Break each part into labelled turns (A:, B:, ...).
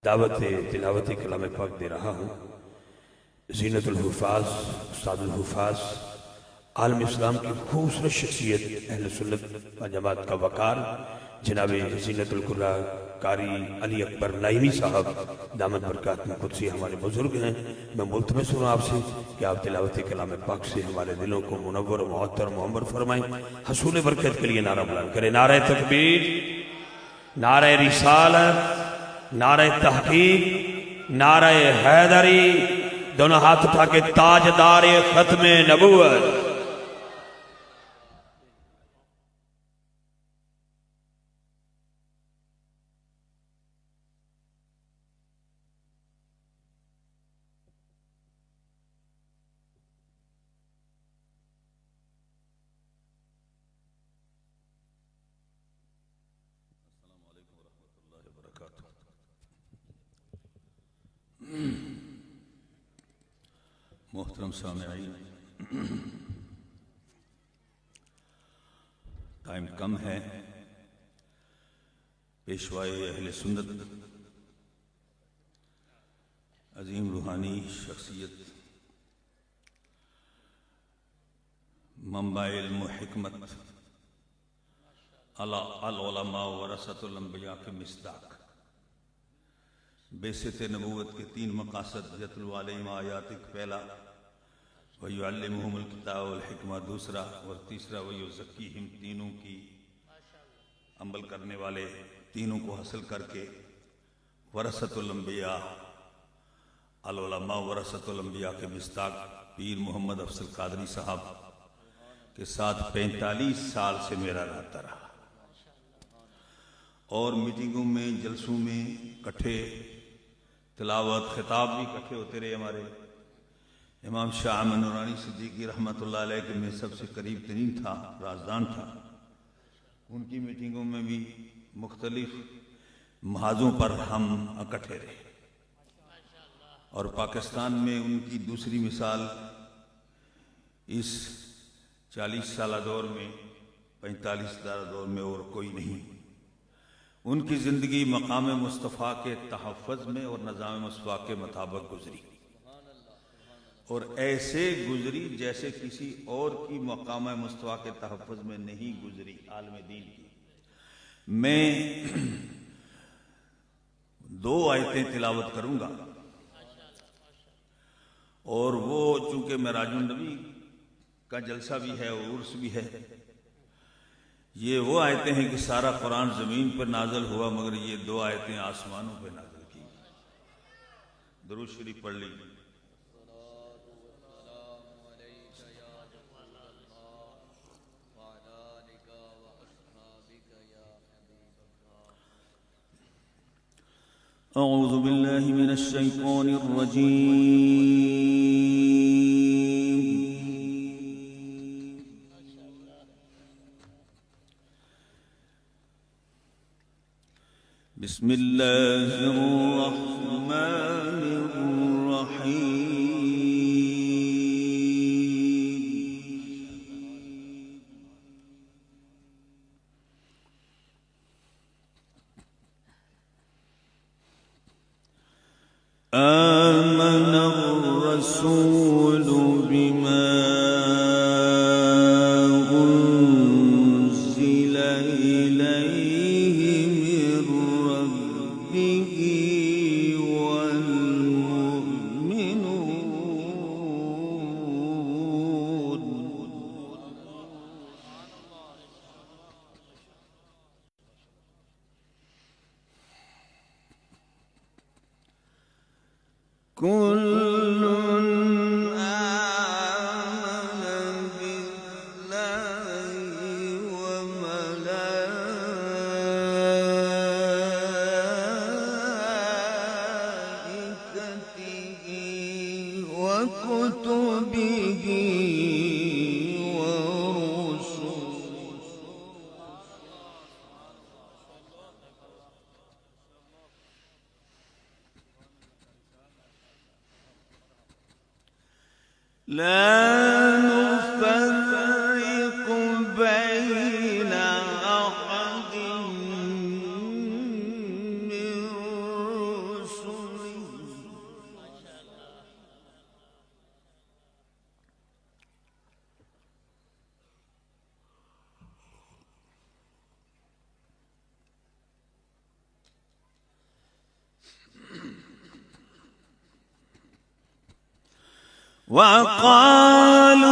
A: دعوت تلاوت کلام پاک دے رہا ہوں۔ زینت الحفاظ، استاد الحفاظ، عالم اسلام کی خوبصورت شخصیت، اہل سنت و جماعت کا وقار، جناب زینت القرآن قاری علی اکبر نائمی صاحب دامت برکات میں قدسی ہمارے بزرگ ہیں۔ میں ملتمس ہوں آپ سے کہ آپ تلاوت کلام پاک سے ہمارے دلوں کو منور و معطر معمر فرمائیں۔ حصول برکت کے لیے نعرہ بلند کریں، نعرہ تکبیر، نعرہ رسالت، نعرہ تحقیق، نعرہ حیدری، دونوں ہاتھ اٹھا کے تاجدار ختم نبوت۔
B: محترم سامعین، ٹائم کم ہے۔ پیشوائے اہل سنت، عظیم روحانی شخصیت، منبع علم و حکمت، العلماء ورثۃ الانبیاء کے مصداق، بعثت نبوت کے 3 مقاصد، یتلو علیہم آیاتک پہلا، وَيُعَلِّمُهُمُ الْكِتَابَ وَالْحِکْمَةَ دوسرا، اور تیسرا وَيُزَكِّيهِمْ، تینوں کی عمل کرنے والے، تینوں کو حاصل کر کے ورثۃ الانبیاء، العلماء ورثۃ الانبیاء کے مصداق پیر محمد افضل قادری صاحب کے ساتھ 45 سال سے میرا رابطہ رہا، اور میٹنگوں میں، جلسوں میں اکٹھے، تلاوت خطاب بھی اکٹھے ہوتے رہے۔ ہمارے امام شاہ احمد نورانی صدیقی رحمۃ اللہ علیہ کے میں سب سے قریب ترین تھا، رازدان تھا۔ ان کی میٹنگوں میں بھی مختلف محاذوں پر ہم اکٹھے رہے، اور پاکستان میں ان کی دوسری مثال اس 40 سالہ دور میں، 45 سالہ دور میں اور کوئی نہیں۔ ان کی زندگی مقام مصطفیٰ کے تحفظ میں اور نظام مصطفیٰ کے مطابق گزری، اور ایسے گزری جیسے کسی اور کی مقام مصطفیٰ کے تحفظ میں نہیں گزری، عالم دین کی۔ میں 2 آیتیں تلاوت کروں گا، اور وہ چونکہ معراج النبی کا جلسہ بھی ہے اور عرس بھی ہے، یہ وہ آیتیں ہیں کہ سارا قرآن زمین پر نازل ہوا، مگر یہ 2 آیتیں آسمانوں پہ نازل کی۔ درود شریف پڑھ لیجیے۔ اعوذ باللہ من الشیطان الرجیم، بسم اللہ الرحمن الرحیم۔ آمن الرسول بما أنزل إليه من ربه والمؤمنون كل آمن بالله وملائكته وكتبه ورسله لا نفرق بين أحد من رسله وقالوا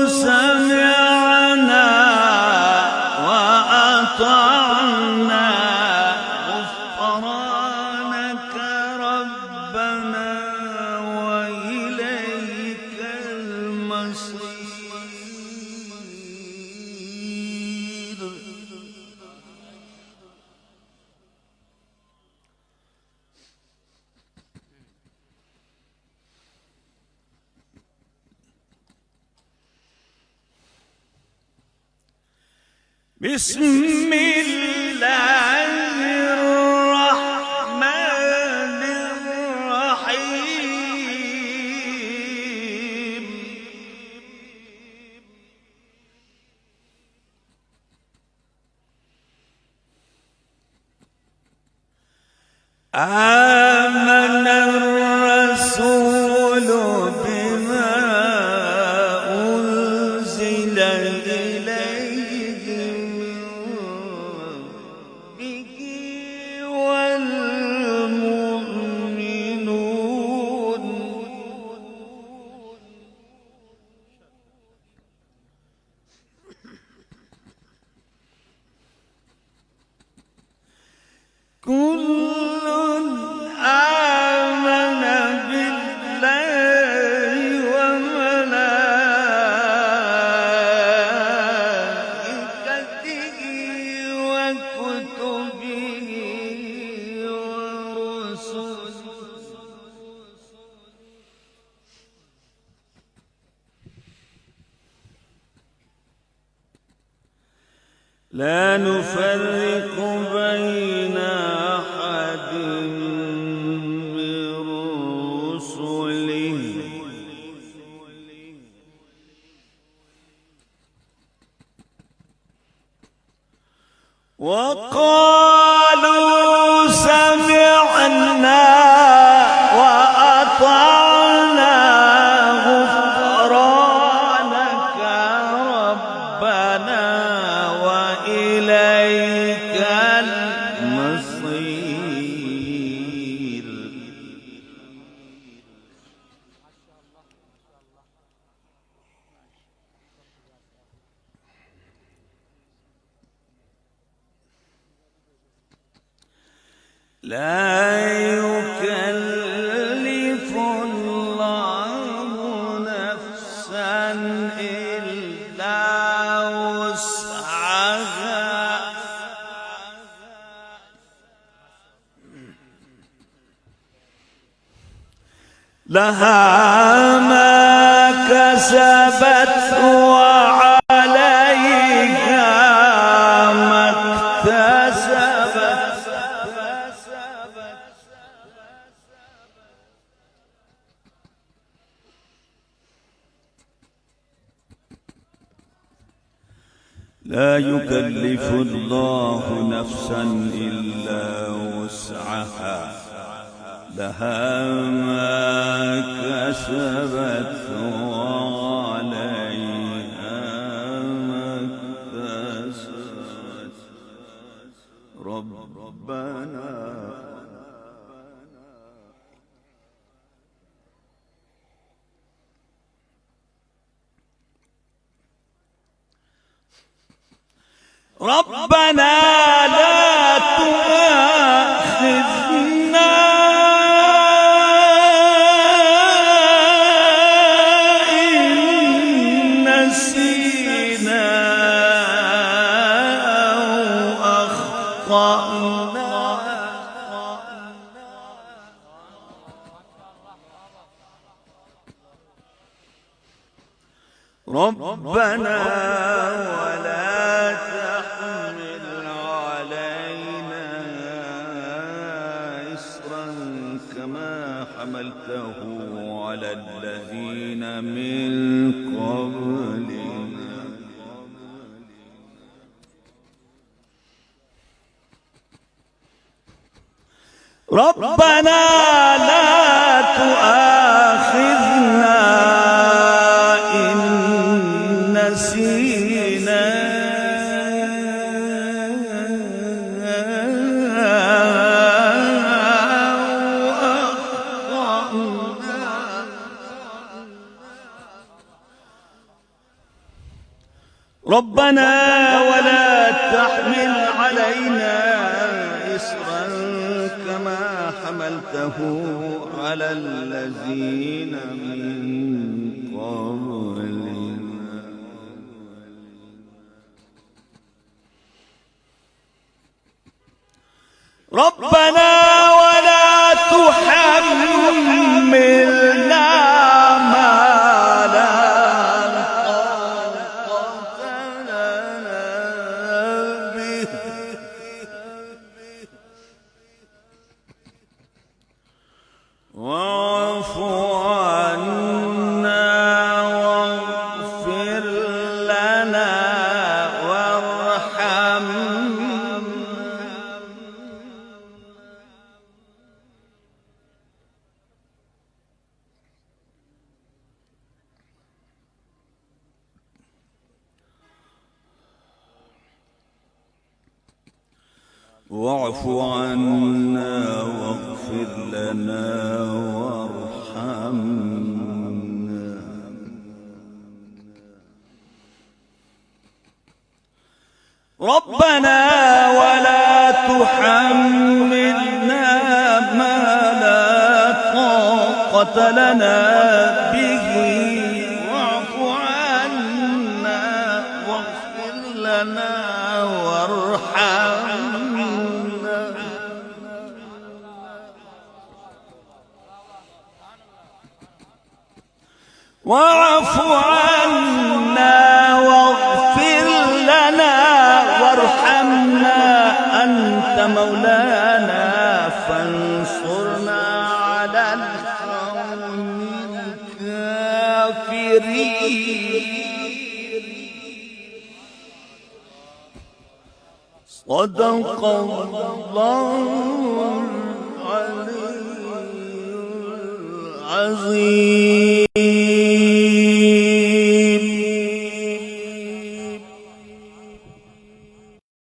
B: سمعنا وأطعنا غفرانك ربنا وإليك المصير. بسم الله الرحمن الرحيم. آمن الرسول بما أنزل إليه من ربه والمؤمنون كل آمن بالله وملائكته وكتبه ورسله لا نفرق بين أحد من رسله وقالوا سمعنا وأطعنا غفرانك ربنا وإليك المصير. لا يكلف الله نفسا إلا وسعها لها ما كسبت وعليها ما اكتسبت. لا يكلف الله نفسا إلا وسعها لها ما كسبت وعليها ما اكتسبت. ربنا لا تؤاخذنا إن نسينا أو أخطأنا. ربنا ولا تحمل علينا إصرا كما حملته على الذين من قبلنا. ربنا لا تؤاخذنا إن نسينا أو أخطأنا. ربنا ولا تحمل علينا إصرا كما حملته على الذين من قبلنا ربنا ولا تحملنا ما لا طاقة لنا به واعف عنا واغفر لنا وارحمنا واعف عنا واغفر لنا وارحمنا ربنا ولا تحملنا ما لا طاقة لنا به واعف عنا واغفر لنا وارحمنا واعف عنا واغفر لنا وارحمنا أنت مولانا فانصرنا على القوم الكافرين صدق الله العلي العظيم.